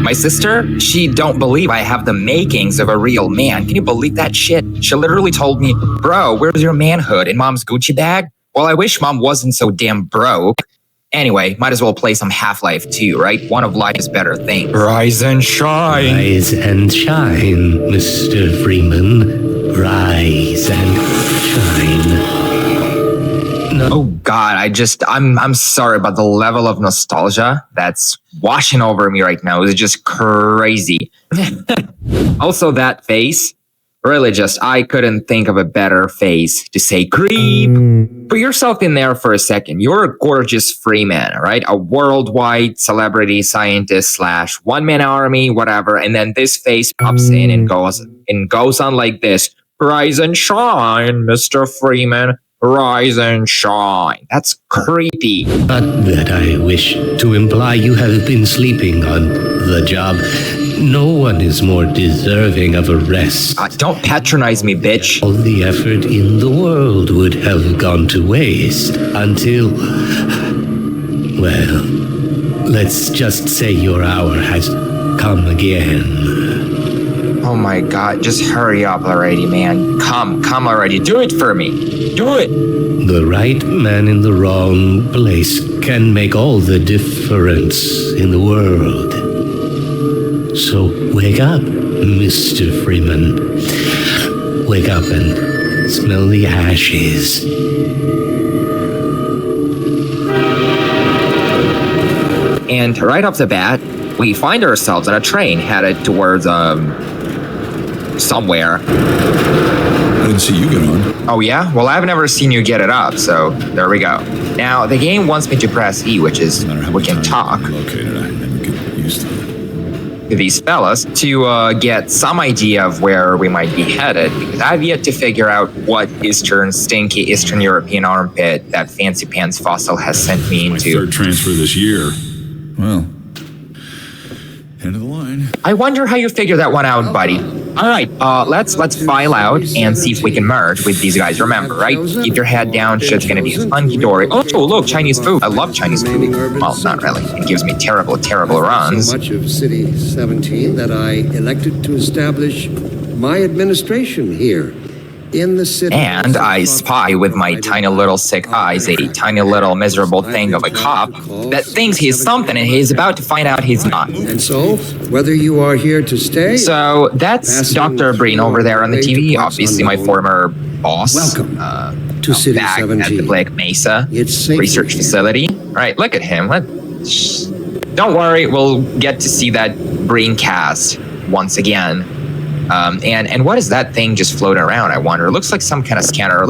My sister, she don't believe I have the makings of a real man. Can you believe that shit? She literally told me, bro, where's your manhood? In mom's Gucci bag? Well, I wish mom wasn't so damn broke. Anyway, might as well play some Half-Life 2, right? One of life's better things. Rise and shine. Rise and shine, Mr. Freeman. Rise and shine. No. Oh God, I'm sorry about the level of nostalgia that's washing over me right now. It's just crazy. Also, that face, really I couldn't think of a better face to say creep. Put yourself in there for a second. You're a gorgeous Freeman, right? A worldwide celebrity scientist / one-man army, whatever. And then this face pops in and goes on like this. Rise and shine, Mr. Freeman. Rise and shine. That's creepy. Not that I wish to imply you have been sleeping on the job. No one is more deserving of a rest. Don't patronize me, bitch. All the effort in the world would have gone to waste until... Well, let's just say your hour has come again. Oh my God, just hurry up already, man. Come already. Do it for me. Do it. The right man in the wrong place can make all the difference in the world. So wake up, Mr. Freeman. Wake up and smell the ashes. And right off the bat, we find ourselves on a train headed towards, somewhere. I didn't see you get on. Oh yeah? Well, I've never seen you get it up, so there we go. Now, the game wants me to press E, which is we can talk Located, I never get used to it. to these fellas to get some idea of where we might be headed, because I've yet to figure out what stinky Eastern European armpit that Fancy Pants Fossil has sent me My into. third transfer this year. Well, end of the line. I wonder how you figure that one out, buddy. All right, let's file out and see if we can merge with these guys. Remember, right? Keep your head down. Shit's gonna be hunky-dory. Oh, look, Chinese food. I love Chinese food. Well, not really. It gives me terrible runs. So much of City 17 that I elected to establish my administration here in the city. And I spy with my tiny little sick eyes a tiny little miserable thing of a cop that thinks he's something and he's about to find out he's not. And so, whether you are here to stay... So that's Dr. Breen over there on the TV, obviously my former boss. Welcome to City back 17. at the Black Mesa It's research facility. All right, look at him. Don't worry, we'll get to see that Breen cast once again. And what is that thing just floating around, I wonder? It looks like some kind of scanner.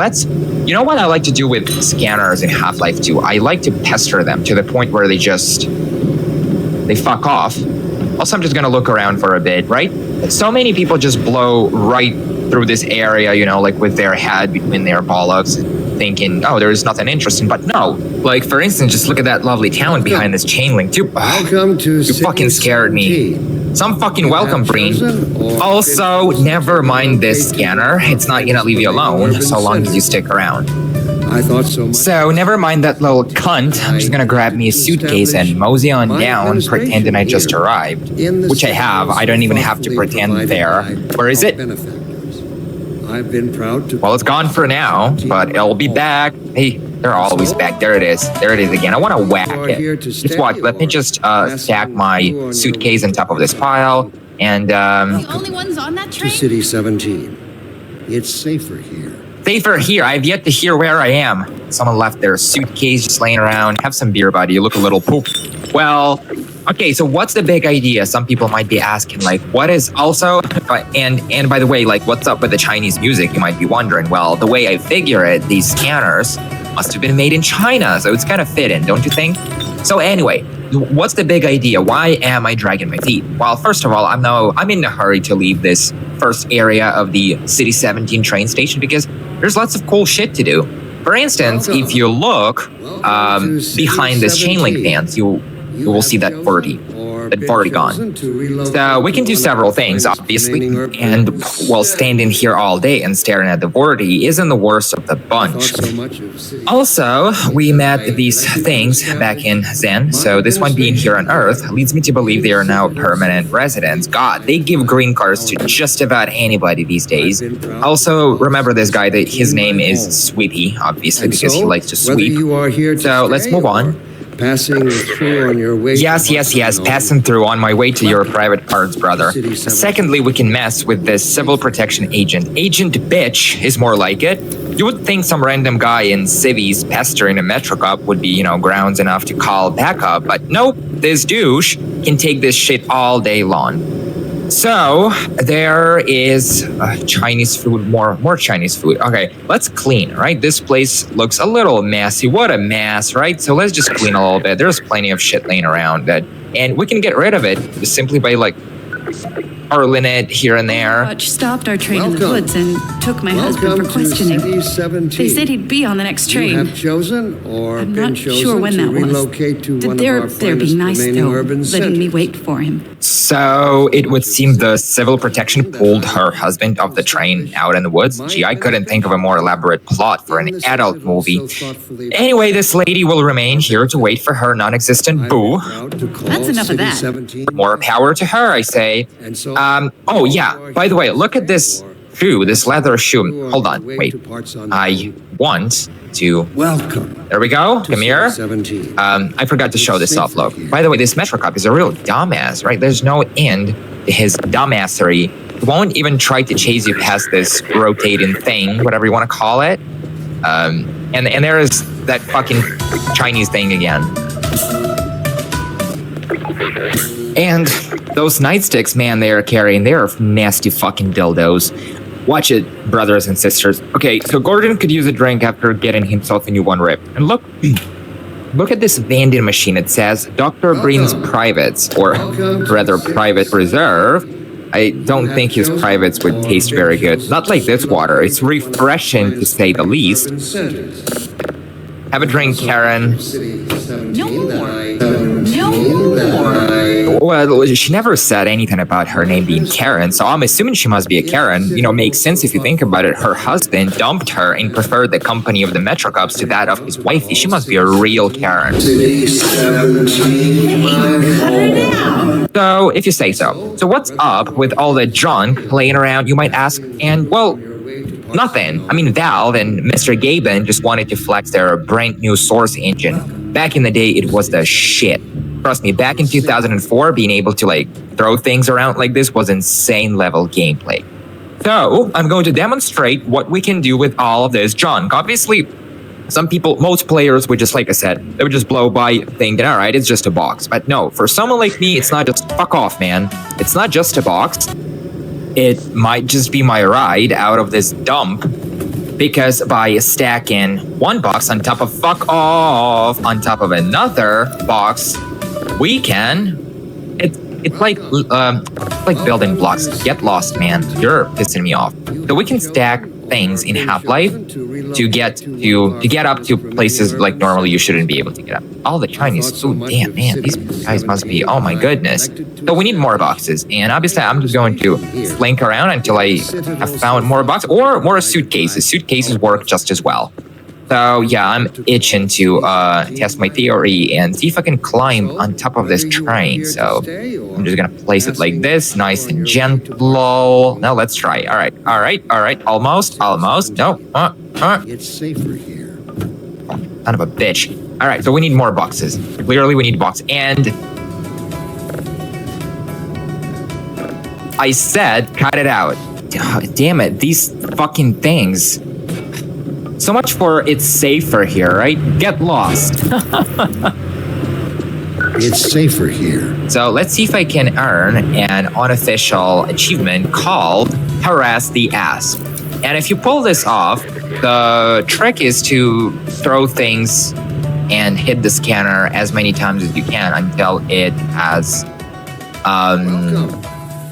You know what I like to do with scanners in Half-Life 2? I like to pester them to the point where they fuck off. Also, I'm just gonna look around for a bit, right? So many people just blow right through this area, you know, like with their head between their bollocks, thinking, oh, there is nothing interesting. But no, like for instance, just look at that lovely town behind this chain link too. Welcome to You fucking scared me. Some fucking welcome, Breen. Also, never mind this scanner. It's not gonna leave you alone so long as you stick around. I thought so much. So never mind that little cunt. I'm just gonna grab me a suitcase and mosey on down, pretending I just arrived. Which I have. I don't even have to pretend there. Where is it? I've been proud to... Well, it's gone for now, but it'll be back. Hey, they're always back. There it is. There it is again. I want to whack it. Just watch. Let me just stack my suitcase on top of this pile. And, The only ones on that to train? City 17. It's safer here. safer here. I have yet to hear where I am. Someone left their suitcase just laying around. Have some beer, buddy. You look a little poop. Well, okay, so what's the big idea? Some people might be asking, like, what is also, and by the way, like, what's up with the Chinese music? You might be wondering. Well, the way I figure it, these scanners must have been made in China, so it's kind of fitting, don't you think? So anyway, what's the big idea? Why am I dragging my feet? Well, first of all, I'm in a hurry to leave this first area of the City 17 train station because there's lots of cool shit to do. For instance, if you look behind this chain link fence, you will see that 40. that have already gone. So we can do several things, obviously, and while standing here all day and staring at the Vorti isn't the worst of the bunch. Also, we met these things back in Zen, so this one being here on Earth leads me to believe they are now permanent residents. God, they give green cards to just about anybody these days. Also, remember this guy, that his name is Sweepy, obviously, because he likes to sweep. So let's move on. Passing through on your way. Yes, passing through on my way to your private parts, brother. Secondly, we can mess with this civil protection agent. Agent bitch is more like it. You would think some random guy in civvies pestering a Metro Cop would be, grounds enough to call backup, but nope, this douche can take this shit all day long. So there is Chinese food, more Chinese food. Okay, let's clean, right? This place looks a little messy. What a mess, right? So let's just clean a little bit. There's plenty of shit laying around and we can get rid of it simply by hurling it here and there. Watch stopped our train in the woods and took my husband for questioning. They said he'd be on the next train. You have chosen or I'm been not chosen sure when to that was. relocate to one of our They're being finest nice remaining though, urban letting me centers. wait for him. So it would seem the civil protection pulled her husband off the train out in the woods. Gee, I couldn't think of a more elaborate plot for an adult movie. Anyway, this lady will remain here to wait for her non-existent boo. That's enough of that. More power to her, I say. Oh yeah, by the way, look at this shoe, this leather shoe. Hold on, wait. I want to... Welcome. There we go, come here. 17. I forgot to show this off, look. By the way, this Metro Cop is a real dumbass, right? There's no end to his dumbassery. He won't even try to chase you past this rotating thing, whatever you want to call it. And there is that fucking Chinese thing again. And those nightsticks, man, they are carrying, they are nasty fucking dildos. Watch it, brothers and sisters. Okay, so Gordon could use a drink after getting himself a new one ripped. And look at this vending machine. It says Dr. Breen's Privates, or rather Private Reserve. I don't think his privates would taste very good. Not like this water. It's refreshing to say the least. Have a drink, Karen. No more. No more. Well, she never said anything about her name being Karen, so I'm assuming she must be a Karen. Makes sense if you think about it. Her husband dumped her and preferred the company of the Metro Cops to that of his wifey. She must be a real Karen. So, if you say so. So what's up with all the junk laying around, you might ask? And, well, nothing. I mean, Valve and Mr. Gaben just wanted to flex their brand new Source engine. Back in the day, it was the shit. Trust me, back in 2004, being able to throw things around like this was insane level gameplay. So, I'm going to demonstrate what we can do with all of this junk. Obviously, most players would just, like I said, they would just blow by thinking, all right, it's just a box. But no, for someone like me, it's not just, fuck off, man. It's not just a box. It might just be my ride out of this dump, because by stacking one box on top of fuck off on top of another box, we can... It's like building blocks. Get lost, man. You're pissing me off. So we can stack things in Half-Life to get up to places like normally you shouldn't be able to get up. All the Chinese food, damn man, these guys must be, oh my goodness. So we need more boxes, and obviously I'm just going to slink around until I have found more boxes, or more suitcases. Suitcases work just as well. So yeah, I'm itching to test my theory and see if I can climb on top of this train. So I'm just gonna place it like this, nice and gentle. Now let's try. All right. Almost. No. It's safer here. Son of a bitch. All right, so we need more boxes. Clearly, we need boxes. And I said, cut it out. Damn it, these fucking things. So much for it's safer here, right? Get lost. It's safer here. So let's see if I can earn an unofficial achievement called Harass the Ass. And if you pull this off, the trick is to throw things and hit the scanner as many times as you can until it has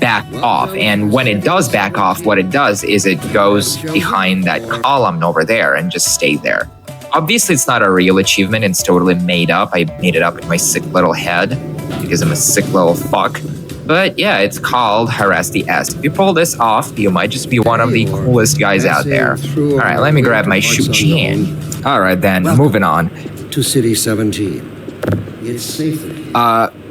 backed off. And when it does back off, what it does is it goes behind that column over there and just stay there. Obviously, it's not a real achievement. It's totally made up. I made it up in my sick little head because I'm a sick little fuck. But yeah, it's called Harass the S. If you pull this off, you might just be one of the coolest guys out there. All right, let me grab my shoe chain. All right, then, moving on. To City 17. It's safer.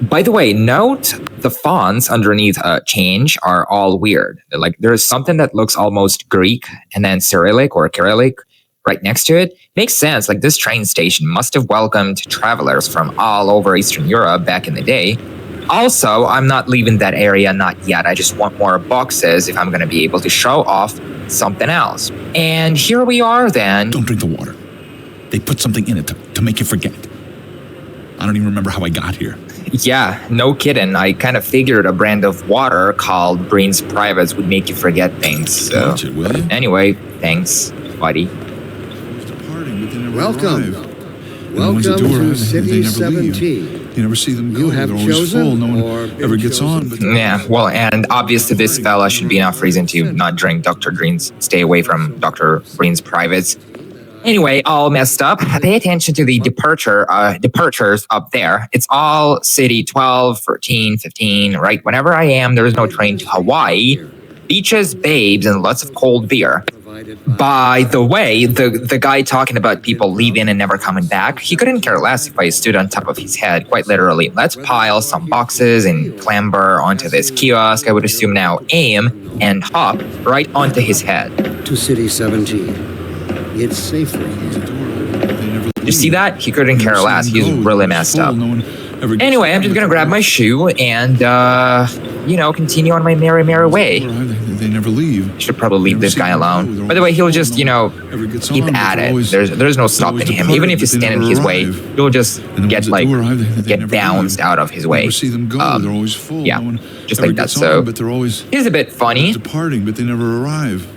By the way, note the fonts underneath change are all weird. Like there's something that looks almost Greek and then Cyrillic or Cyrillic right next to it. Makes sense. Like this train station must have welcomed travelers from all over Eastern Europe back in the day. Also, I'm not leaving that area, not yet. I just want more boxes if I'm going to be able to show off something else. And here we are then. Don't drink the water. They put something in it to make you forget. I don't even remember how I got here. Yeah, no kidding. I kind of figured a brand of water called Breen's Privates would make you forget things. So, Watch it, will you? Anyway, thanks, buddy. Welcome. Welcome to City 17. You never see them go. You have They're always chosen full. No or one been ever gets on. chosen? But Yeah, well, and obviously this fella should be enough reason to not drink Dr. Green's, stay away from Dr. Green's Privates. Anyway, all messed up. Pay attention to the departures up there. It's all city 12, 13, 15, right? Whenever I am, there is no train to Hawaii. Beaches, babes, and lots of cold beer. By the way, the guy talking about people leaving and never coming back, he couldn't care less if I stood on top of his head, quite literally. Let's pile some boxes and clamber onto this kiosk. I would assume now aim and hop right onto his head. To City 17. It's safer here. You see that? He couldn't care less. He's really messed up. Anyway, I'm just gonna grab my shoe and, continue on my merry way. They never leave. Should probably leave this guy alone. By the way, he'll just, keep at it. There's no stopping him. Even if you stand in his way, he'll just get bounced out of his way. Yeah, just like that. So he's a bit funny. Departing, but they never arrive.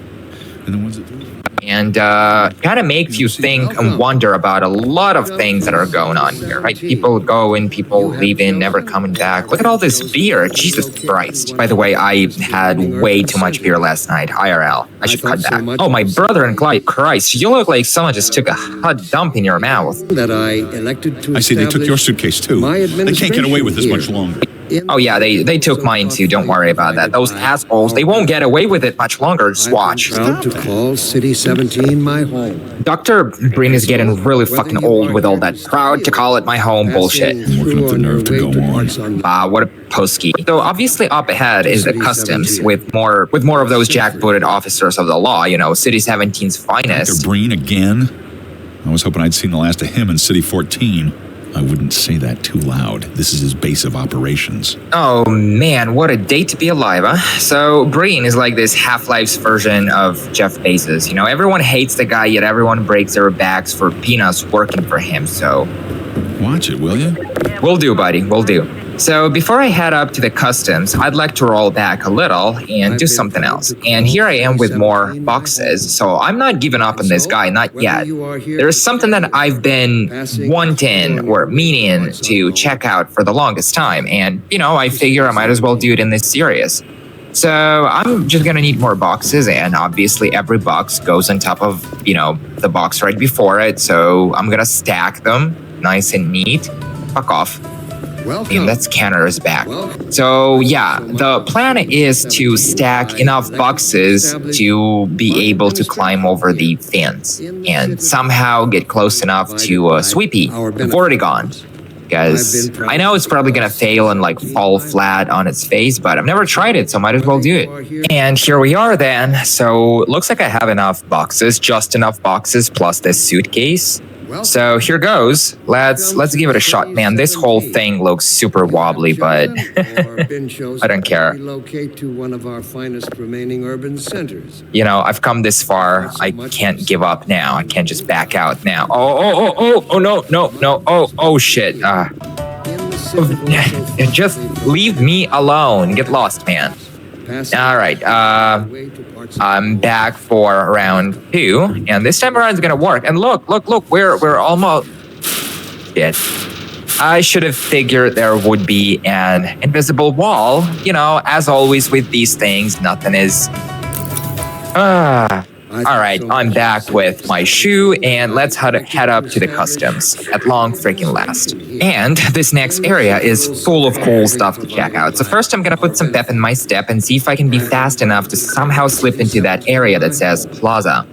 And the ones that do. And kind of makes you think and wonder about a lot of things that are going on here, right? People going, people leaving, never coming back. Look at all this beer. Jesus Christ. By the way, I had way too much beer last night. IRL. I should cut that. Oh, my brother and Christ, you look like someone just took a hot dump in your mouth. That I elected to I see they took your suitcase too. They can't get away with this much longer. Oh yeah, they took mine too. Don't worry about that. Those assholes, they won't get away with it much longer. Just watch. Proud to call City 17 my home. Dr. Breen is getting really fucking old with all that proud to call it my home bullshit. Working up the nerve to go on. What a posky. So obviously up ahead is the customs with more of those jackbooted officers of the law, City 17's finest. Dr. Breen again? I was hoping I'd seen the last of him in City 14. I wouldn't say that too loud. This is his base of operations. Oh man, what a day to be alive, huh? So Breen is like this Half-Life's version of Jeff Bezos. Everyone hates the guy, yet everyone breaks their backs for peanuts working for him, so... Watch it, will you? Will do, buddy, will do. So before I head up to the customs, I'd like to roll back a little and do something else. And here I am with more boxes, so I'm not giving up on this guy, not yet. There's something that I've been wanting or meaning to check out for the longest time, and, I figure I might as well do it in this series. So I'm just gonna need more boxes, and obviously every box goes on top of, the box right before it, so I'm gonna stack them nice and neat. Fuck off. And that scanner is back. So yeah, the plan is to stack enough boxes to be able to climb over the fence and somehow get close enough to Sweepy, the Vortigaunt. Because I know it's probably gonna fail and fall flat on its face, but I've never tried it, so might as well do it. And here we are then. So it looks like I have enough boxes, just enough boxes plus this suitcase. So here goes. Let's give it a shot, man. This whole thing looks super wobbly, but I don't care. Relocate to one of our finest remaining urban centers. I've come this far. I can't give up now. I can't just back out now. Oh no. Oh shit. Just leave me alone. Get lost, man. All right. I'm back for round 2, and this time around it's gonna work. And look, we're almost... Shit. I should have figured there would be an invisible wall. As always with these things, nothing is... All right, I'm back with my shoe, and let's head up to the customs at long freaking last. And this next area is full of cool stuff to check out. So first I'm gonna put some pep in my step and see if I can be fast enough to somehow slip into that area that says Plaza.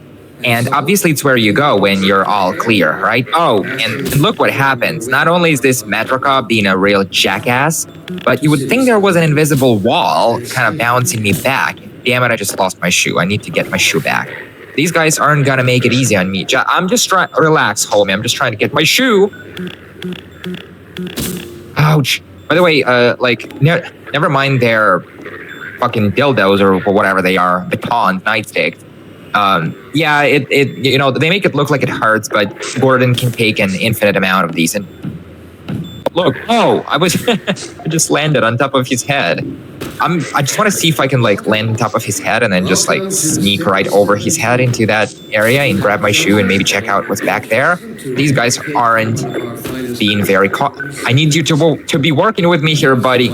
And obviously it's where you go when you're all clear, right? Oh, and look what happens. Not only is this Metro Cop being a real jackass, but you would think there was an invisible wall kind of bouncing me back. Damn it, I just lost my shoe. I need to get my shoe back. These guys aren't gonna make it easy on me. I'm just trying, relax, homie. I'm just trying to get my shoe. Ouch. By the way, never mind their fucking dildos or whatever they are, baton, nightsticks. Yeah, they make it look like it hurts, but Gordon can take an infinite amount of these. And look, I just landed on top of his head. I just want to see if I can land on top of his head and then just sneak right over his head into that area and grab my shoe and maybe check out what's back there. These guys aren't being very I need you to be working with me here, buddy.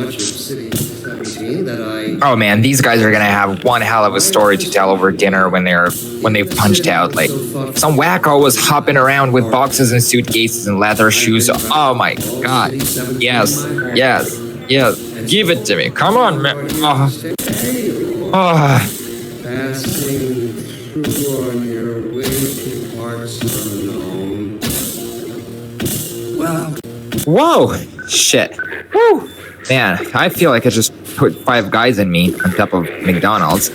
Oh man, these guys are gonna have one hell of a story to tell over dinner when they've punched out. Some wacko was hopping around with boxes and suitcases and leather shoes. Oh my god. Yes. Give it to me. Come on, man. Passing through on your way to parts unknown. Well. Whoa! Shit. Woo! Man, I feel like I just put 5 guys in me on top of McDonald's.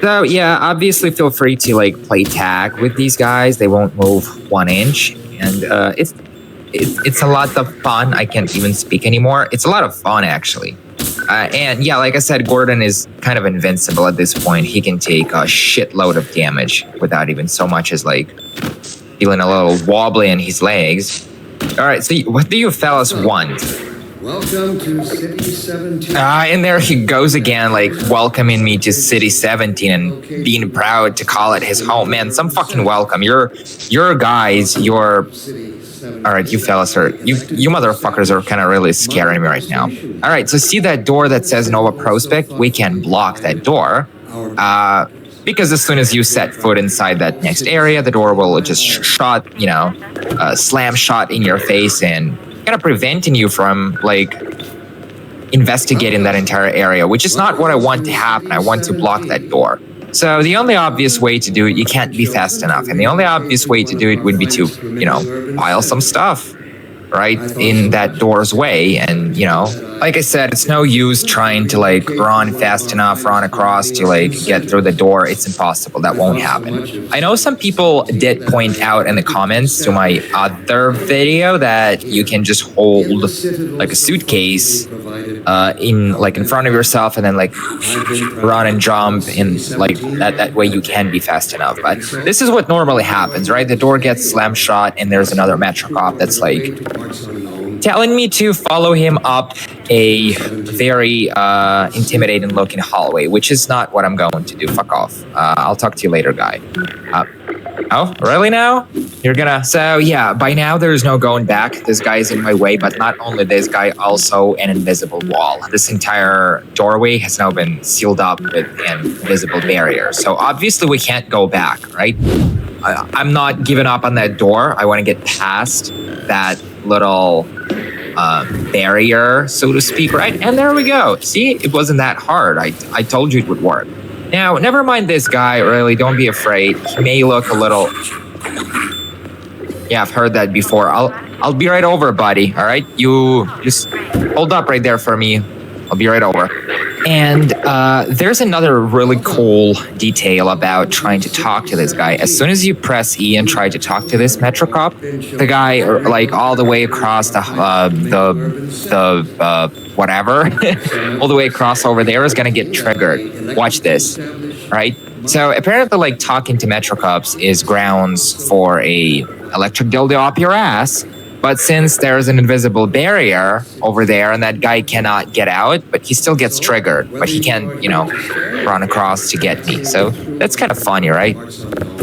So yeah, obviously feel free to play tag with these guys. They won't move 1 inch, and it's a lot of fun. I can't even speak anymore. It's a lot of fun actually. And yeah, like I said, Gordon is kind of invincible at this point. He can take a shitload of damage without even so much as feeling a little wobbly in his legs. All right, so what do you fellas want? Welcome to City 17. And there he goes again, welcoming me to City 17 and being proud to call it his home. Man, some fucking welcome. You're guys, all right, you fellas you motherfuckers are kind of really scaring me right now. All right, so see that door that says Nova Prospect? We can block that door. Because as soon as you set foot inside that next area, the door will just slam shut in your face and kind of preventing you from investigating that entire area, which is not what I want to happen. I want to block that door. So the only obvious way to do it, you can't be fast enough. And the only obvious way to do it would be to, pile some stuff right in that door's way. And, like I said, it's no use trying to run fast enough, run across to get through the door. It's impossible. That won't happen. I know some people did point out in the comments to my other video that you can just hold a suitcase in front of yourself and then run and jump in that way you can be fast enough. But this is what normally happens, right? The door gets slammed shut and there's another Metro Cop that's telling me to follow him up a very intimidating looking hallway, which is not what I'm going to do. Fuck off. I'll talk to you later, guy. Oh, really now? You're gonna... So yeah, by now there's no going back. This guy is in my way, but not only this guy, also an invisible wall. This entire doorway has now been sealed up with an invisible barrier. So obviously we can't go back, right? I'm not giving up on that door. I want to get past that little barrier, so to speak, right? And there we go. See, it wasn't that hard. I told you it would work. Now, never mind this guy, really. Don't be afraid. He may look a little... Yeah, I've heard that before. I'll be right over, buddy, all right? You just hold up right there for me. I'll be right over. And there's another really cool detail about trying to talk to this guy. As soon as you press E and try to talk to this Metro Cop, the guy, all the way across the whatever, all the way across over there is gonna get triggered. Watch this, right? So apparently, talking to Metro Cops is grounds for a electric dildo up your ass. But since there's an invisible barrier over there and that guy cannot get out, but he still gets triggered, but he can, run across to get me. So that's kind of funny, right?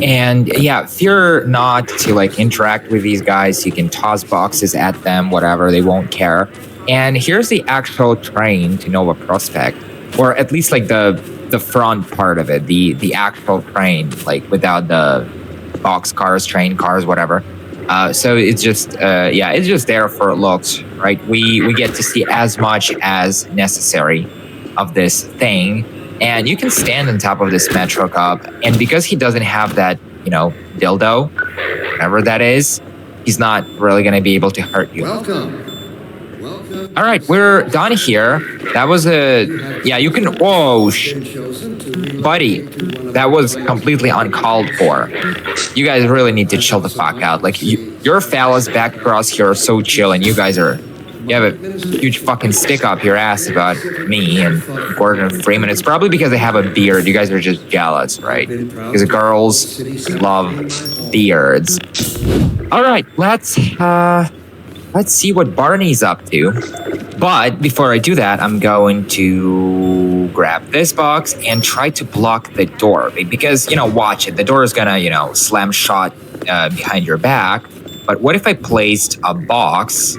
And yeah, fear not to interact with these guys. You can toss boxes at them, whatever, they won't care. And here's the actual train to Nova Prospect, or at least the the front part of it, the actual train, like without the box cars, train cars, whatever. So it's just it's just there for looks, right? We get to see as much as necessary of this thing, and you can stand on top of this Metro Cup, and because he doesn't have that, dildo, whatever that is, he's not really going to be able to hurt you. Welcome. All right, we're done here. That was you can, buddy, that was completely uncalled for. You guys really need to chill the fuck out. Like, your fellas back across here are so chill, and you have a huge fucking stick up your ass about me and Gordon Freeman. It's probably because I have a beard. You guys are just jealous, right? Because girls love beards. All right, let's see what Barney's up to. But before I do that, I'm going to grab this box and try to block the door. Because, watch it. The door is gonna, slam shut behind your back. But what if I placed a box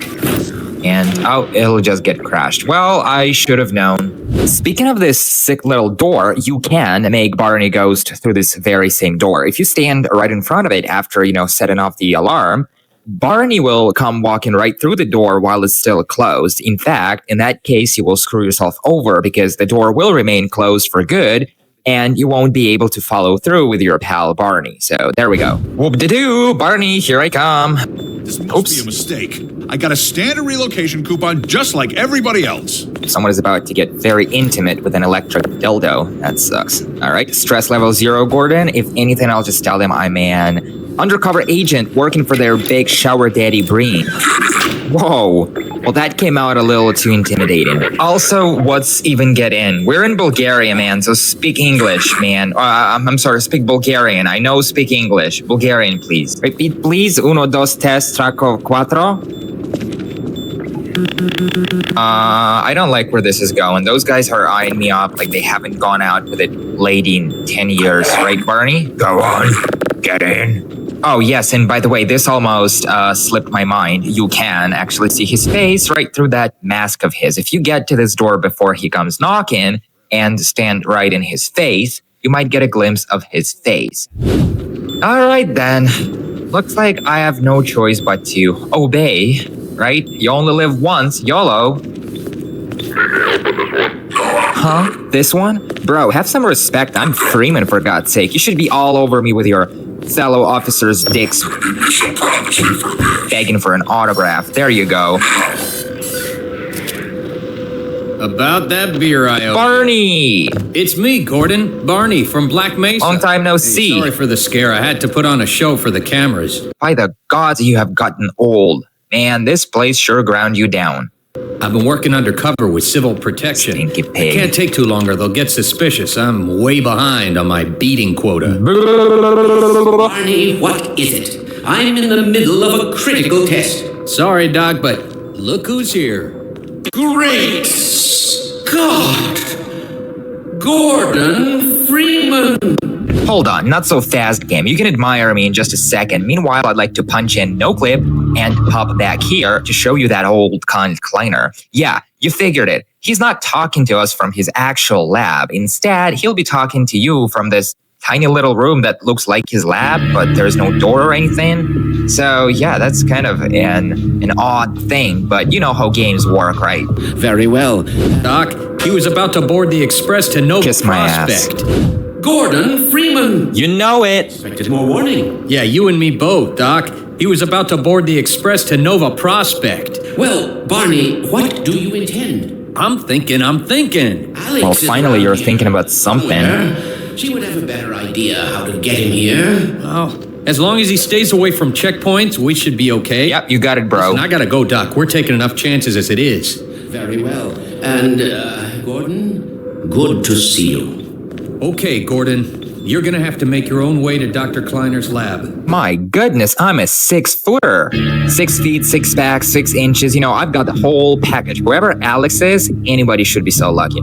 and, it'll just get crashed? Well, I should have known. Speaking of this sick little door, you can make Barney Ghost through this very same door. If you stand right in front of it after, setting off the alarm, Barney will come walking right through the door while it's still closed. In fact, in that case, you will screw yourself over because the door will remain closed for good and you won't be able to follow through with your pal Barney. So there we go. Whoop-de-doo, Barney, here I come. This must be a mistake. I got a standard relocation coupon just like everybody else. Someone is about to get very intimate with an electric dildo. That sucks. All right, stress level 0, Gordon. If anything, I'll just tell them I'm an undercover agent working for their big shower daddy Breen. Whoa. Well, that came out a little too intimidating. Also, what's even get in? We're in Bulgaria, man, so speak English, man. I'm sorry, speak Bulgarian. I know speak English. Bulgarian, please. Repeat, please. 1, 2, 3, 4. I don't like where this is going. Those guys are eyeing me up like they haven't gone out with a lady in 10 years. Right, Barney? Go on. Get in. Oh, yes, and by the way, this almost slipped my mind. You can actually see his face right through that mask of his. If you get to this door before he comes knocking and stand right in his face, you might get a glimpse of his face. All right, then. Looks like I have no choice but to obey, right? You only live once, YOLO. Huh? This one? Bro, have some respect. I'm Freeman, for God's sake. You should be all over me with your fellow officers' dicks begging for an autograph. There you go. About that beer I owe. Barney! It's me, Gordon. Barney from Black Mesa. Long time no see. Sorry for the scare. I had to put on a show for the cameras. By the gods, you have gotten old. Man, this place sure ground you down. I've been working undercover with civil protection. Stinky pig. I can't take too long or they'll get suspicious. I'm way behind on my beating quota. Barney, what is it? I'm in the middle of a critical test. Sorry, Doc, but look who's here. Great Scott! Gordon Freeman! Hold on, not so fast, game. You can admire me in just a second. Meanwhile, I'd like to punch in no clip and pop back here to show you that old cunt Kleiner. Yeah, you figured it. He's not talking to us from his actual lab. Instead, he'll be talking to you from this tiny little room that looks like his lab, but there's no door or anything. So yeah, that's kind of an odd thing, but you know how games work, right? Very well. Doc, he was about to board the express to Nova Kiss my Prospect. ass. Gordon Freeman! You know it. Expected more warning. Yeah, you and me both, Doc. He was about to board the express to Nova Prospect. Well, Barney, what do you intend? I'm thinking. Alex Well, is finally you're around thinking about something. somewhere. She would have a better idea how to get him here. Oh, as long as he stays away from checkpoints, we should be okay. Yep, you got it, bro. Listen, I gotta go, Doc. We're taking enough chances as it is. Very well. And, Gordon, good to see you. Okay, Gordon. You're gonna have to make your own way to Dr. Kleiner's lab. My goodness, I'm a 6-footer. 6 feet, 6 back, 6 inches. You know, I've got the whole package. Wherever Alex is, anybody should be so lucky.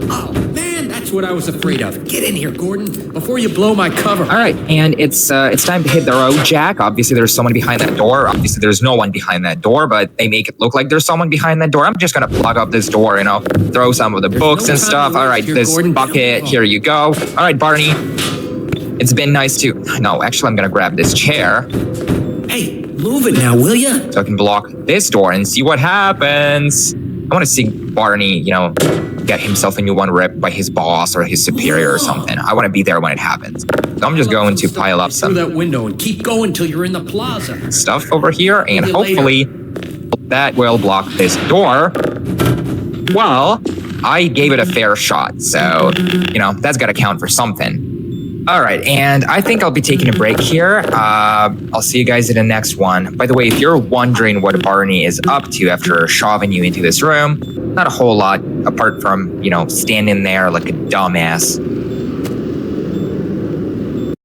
Oh, man, that's That's what I was afraid of. Get in here, Gordon, before you blow my cover. All right, and it's time to hit the road, Jack. Obviously, there's someone behind that door. Obviously, there's no one behind that door, but they make it look like there's someone behind that door. I'm just gonna plug up this door, throw some of the books and stuff. All right, this bucket, here you go. All right, Barney, it's been nice to... No, actually, I'm gonna grab this chair. Hey, move it now, will ya? So I can block this door and see what happens. I want to see Barney, get himself a new one ripped by his boss or his superior or something. I want to be there when it happens. So I'm just going to pile up some through that window and keep going till you're in the plaza. Stuff over here, and hopefully that will block this door. Well, I gave it a fair shot, so, that's got to count for something. All right, and I think I'll be taking a break here. I'll see you guys in the next one. By the way, if you're wondering what Barney is up to after shoving you into this room, not a whole lot apart from, standing there like a dumbass.